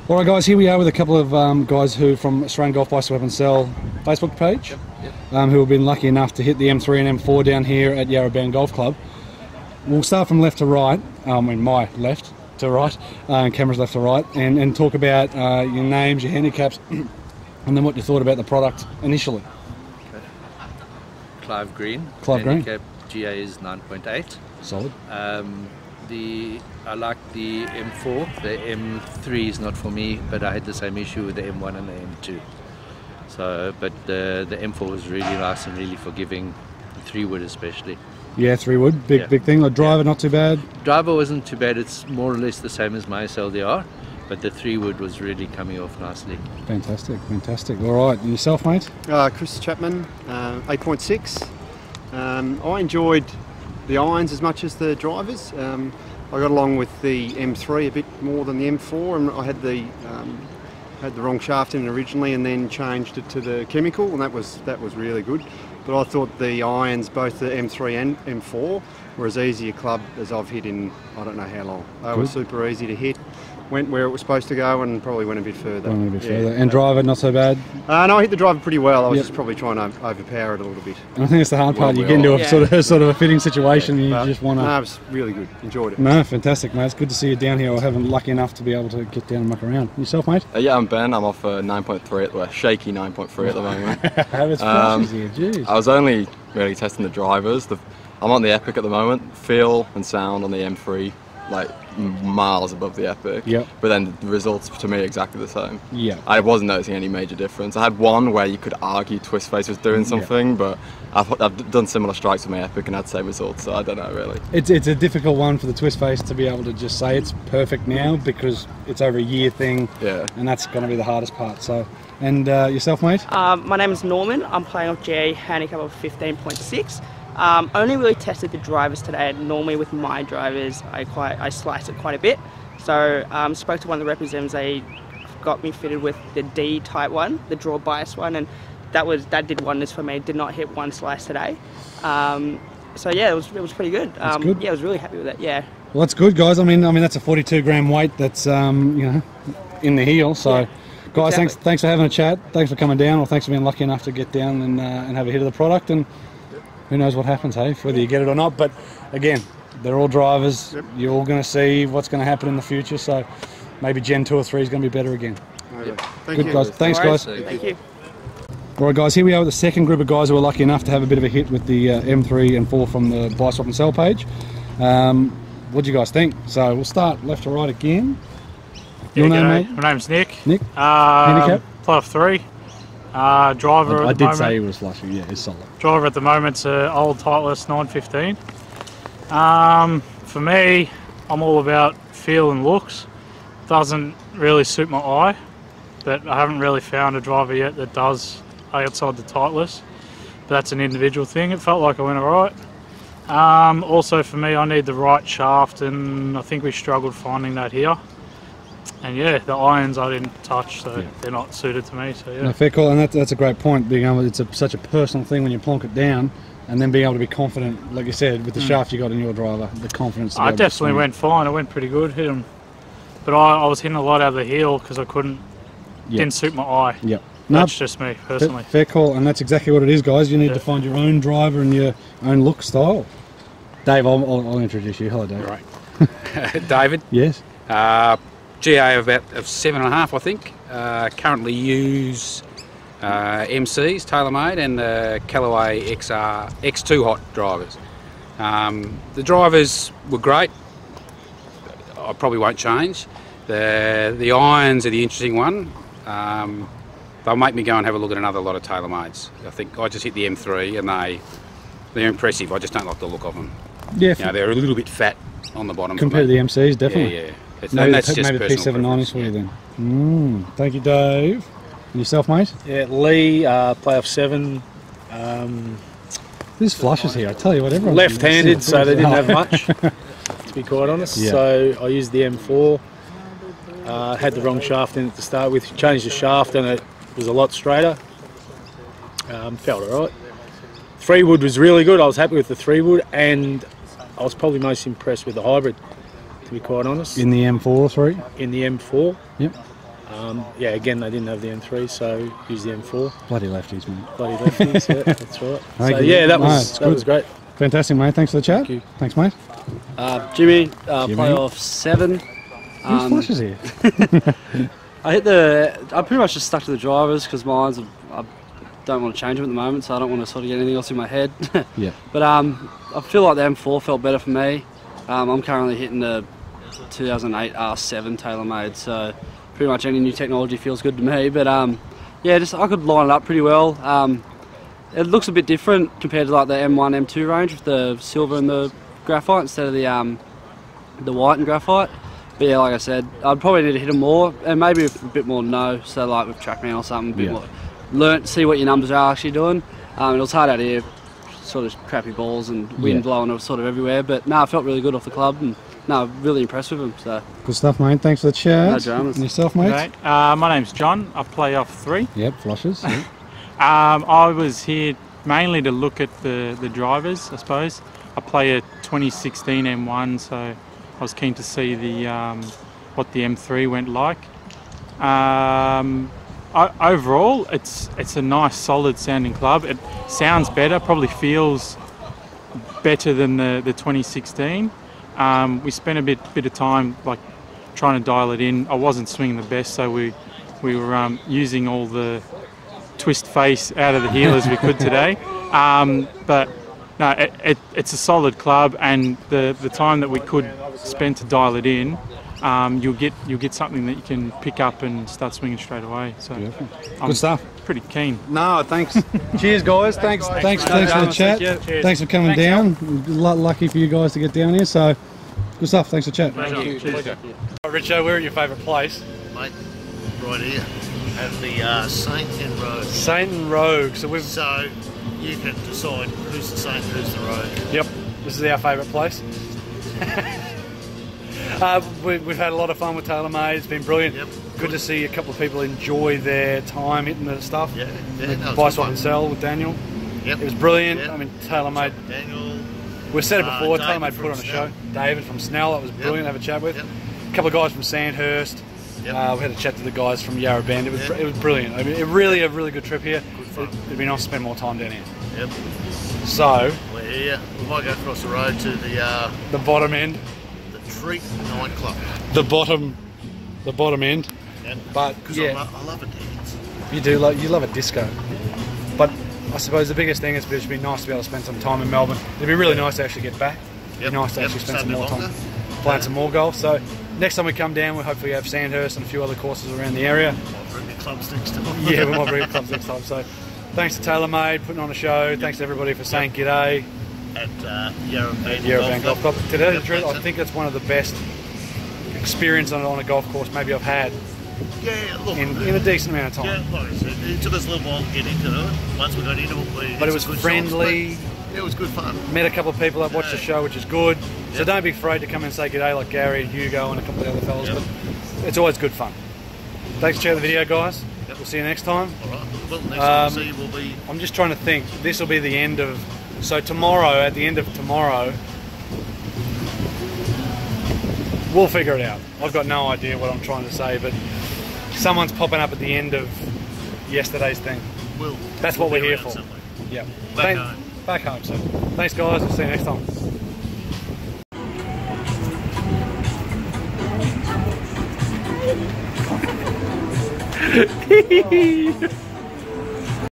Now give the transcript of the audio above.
All right, guys, here we are with a couple of guys who from Australian Golf Buy, Swap and Sell Facebook page, who have been lucky enough to hit the M3 and M4 down here at Yarraband Golf Club. We'll start from left to right, in my left to right, camera's left to right, and talk about your names, your handicaps, and then what you thought about the product initially. Okay. Clive Green. Clive Green. Handicap GA is 9.8. Solid. I like the M4. The M3 is not for me, but I had the same issue with the M1 and the M2. So, but the M4 was really nice and really forgiving. The 3-wood especially. Yeah, 3-wood, big thing. Like driver, not too bad. Driver wasn't too bad. It's more or less the same as my SLDR, but the 3-wood was really coming off nicely. Fantastic, fantastic. All right, and yourself, mate? Chris Chapman, 8.6. I enjoyed the irons as much as the drivers. I got along with the M3 a bit more than the M4, and I had the wrong shaft in it originally, and then changed it to the chemical, and that was really good. But I thought the irons, both the M3 and M4, were as easy a club as I've hit in I don't know how long. They were super easy to hit. Went where it was supposed to go and probably went a bit further. And driver, not so bad? No, I hit the driver pretty well. I was just probably trying to overpower it a little bit. And I think it's the hard part. You get into a sort of a fitting situation and you just want to... No, it was really good. Enjoyed it. No, fantastic, mate. It's good to see you down here. I haven't lucky enough to be able to get down and muck around. Yourself, mate? Yeah, I'm Ben. I'm off 9.3 at the shaky 9.3 at the moment. It's flashes here, jeez. I was only really testing the drivers. I'm on the Epic at the moment. Feel and sound on the M3, like miles above the Epic. But then the results to me are exactly the same. I wasn't noticing any major difference. I had one where you could argue Twist Face was doing something, but I've done similar strikes with my Epic and had the same results, so I don't know really. It's a difficult one for the Twist Face to be able to just say it's perfect now, because it's over a year thing, and that's going to be the hardest part. So, and yourself, mate? My name is Norman. I'm playing off GA handicap of 15.6. Only really tested the drivers today. Normally with my drivers, I slice it quite a bit. So spoke to one of the representatives. They got me fitted with the D type one, the draw bias one, and that did wonders for me. Did not hit one slice today. So yeah, it was pretty good. Good. Yeah, I was really happy with it. Yeah. Well, that's good, guys. I mean that's a 42 gram weight. That's in the heel. So, guys, thanks for having a chat. Thanks for coming down. Or thanks for being lucky enough to get down and have a hit of the product. And who knows what happens, hey, whether you get it or not. But again, they're all drivers. You're all going to see what's going to happen in the future. So maybe Gen 2 or 3 is going to be better again. Thank you. Guys. Thanks, guys. Thank you. All right, guys, here we are with the second group of guys who were lucky enough to have a bit of a hit with the M3 and 4 from the Buy, Swap and Sell page. What do you guys think? So we'll start left to right again. Your name, mate? My name's Nick. Nick? Handicap? Play off 3. Driver I at the did say moment. he was lucky, yeah, he's solid. Driver at the moment's an old Titleist 915. For me, I'm all about feel and looks. Doesn't really suit my eye, but I haven't really found a driver yet that does outside the Titleist. But that's an individual thing. It felt like I went alright. Also for me, I need the right shaft, and I think we struggled finding that here. And yeah, the irons I didn't touch, so they're not suited to me. So yeah, no, fair call, and that's a great point. Being able, it's such a personal thing when you plonk it down, and then being able to be confident, like you said, with the shaft you got in your driver, the confidence. I definitely went fine. It went pretty good, hit them, but I was hitting a lot out of the heel because I didn't suit my eye. That's just me personally. Fair call, and that's exactly what it is, guys. You need to find your own driver and your own look style. Dave, I'll introduce you. Hello, Dave. Right, David. Yes. GA of 7.5, I think. Currently use MCs, Taylormade, and the Callaway X2 Hot drivers. The drivers were great. I probably won't change. The irons are the interesting one. They'll make me go and have a look at another lot of Taylormades. I think I just hit the M3 and they're impressive. I just don't like the look of them. Yeah. They're a little bit fat on the bottom. Compared to the MCs, definitely. Yeah. Maybe that's just the P790s for you then. Thank you, Dave. And yourself, mate? Yeah, Lee, play off 7. There's flushes here, I tell you what, everyone. Left-handed, so they didn't have much, to be quite honest. So I used the M4. Had the wrong shaft in it to start with. Changed the shaft and it was a lot straighter. Felt alright. 3-wood was really good. I was happy with the 3-wood, and I was probably most impressed with the hybrid, to be quite honest. In the M4 or 3? In the M4. Yep. Yeah, again, they didn't have the M3, so used the M4. Bloody lefties, mate. Bloody lefties, yeah, that's right. So, you. yeah, that was great. Fantastic, mate. Thanks for the chat. Thank you. Thanks, mate. Jimmy, playoff 7. Who's flushes here? I pretty much just stuck to the drivers because I don't want to change them at the moment, so I don't want to sort of get anything else in my head. Yeah. But I feel like the M4 felt better for me. I'm currently hitting the 2008 R7 Taylormade, so pretty much any new technology feels good to me. But yeah, just I could line it up pretty well. It looks a bit different compared to like the M1, M2 range with the silver and the graphite instead of the white and graphite. But yeah, like I said, I'd probably need to hit them more and maybe with a bit more no. So like with TrackMan or something, a bit more, see what your numbers are actually doing. It was hard out here, sort of crappy balls and wind blowing sort of everywhere. But no, I felt really good off the club and no, really impressed with them. So good stuff, mate. Thanks for the chat. No dramas. And yourself, mate? Great. My name's John. I play off 3. Yep, flushes. Yep. I was here mainly to look at the drivers, I suppose. I play a 2016 M1, so I was keen to see what the M3 went like. Overall, it's a nice, solid sounding club. It sounds better, probably feels better than the 2016. We spent a bit of time like trying to dial it in. I wasn't swinging the best, so we were using all the twist face out of the heel as we could today. But no, it's a solid club, and the time that we could spend to dial it in, you'll get something that you can pick up and start swinging straight away. So good stuff. Pretty keen. No, thanks. Cheers, guys. Thanks for the chat. Thanks for coming down. Lucky for you guys to get down here. So good stuff. Thanks for the chat. Thank you. Pleasure. Richo, we're at your favourite place, mate. Right here at the Saint and Rogue. Saint and Rogue. So you can decide who's the Saint and who's the Rogue. Yep, this is our favourite place. We've had a lot of fun with Taylormade. It's been brilliant. Yep. Good to see a couple of people enjoy their time hitting the stuff. Yeah, buy, swap and sell with Daniel. Yep. It was brilliant. Yep. I mean, Taylormade. Daniel. We've said it before. David Taylormade put on a show. David from Snell. That was brilliant. To have a chat with. Yep. A couple of guys from Sandhurst. Yep. We had a chat to the guys from Yarra Bend. It was brilliant. I mean, a really good trip here. Good fun. It'd be nice to spend more time down here. Yep. So we're here. We might go across the road to the bottom end. The Treat nightclub. The bottom end. Yep. But I love a dance. You love a disco. But I suppose the biggest thing is it'd be nice to be able to spend some time in Melbourne. It'd be really nice to actually get back. Yep. It'd be nice to actually spend some more time playing some more golf. So next time we come down, we'll hopefully have Sandhurst and a few other courses around the area. Might bring the clubs next time. Yeah, we might bring the clubs next time. So thanks to Taylormade putting on a show. Thanks to everybody for saying g'day. At Yarra Bend Golf Club. To tell you the truth, I think it's one of the best experience on a golf course maybe I've had. Yeah, look, in a decent amount of time. Yeah, like I said, it took us a little while to get into it. Once we got into it, but it was friendly. It was good fun. Met a couple of people that watched the show, which is good. So don't be afraid to come and say g'day, like Gary and Hugo and a couple of the other fellas. But it's always good fun. Thanks for sharing the video, guys. We'll see you next time. All right. Well, next time we'll see will be. I'm just trying to think. This will be the end of. So tomorrow, at the end of tomorrow, we'll figure it out. I've got no idea what I'm trying to say, but someone's popping up at the end of yesterday's thing. That's what we're here for. Yeah. Back home. So thanks, guys. We'll see you next time.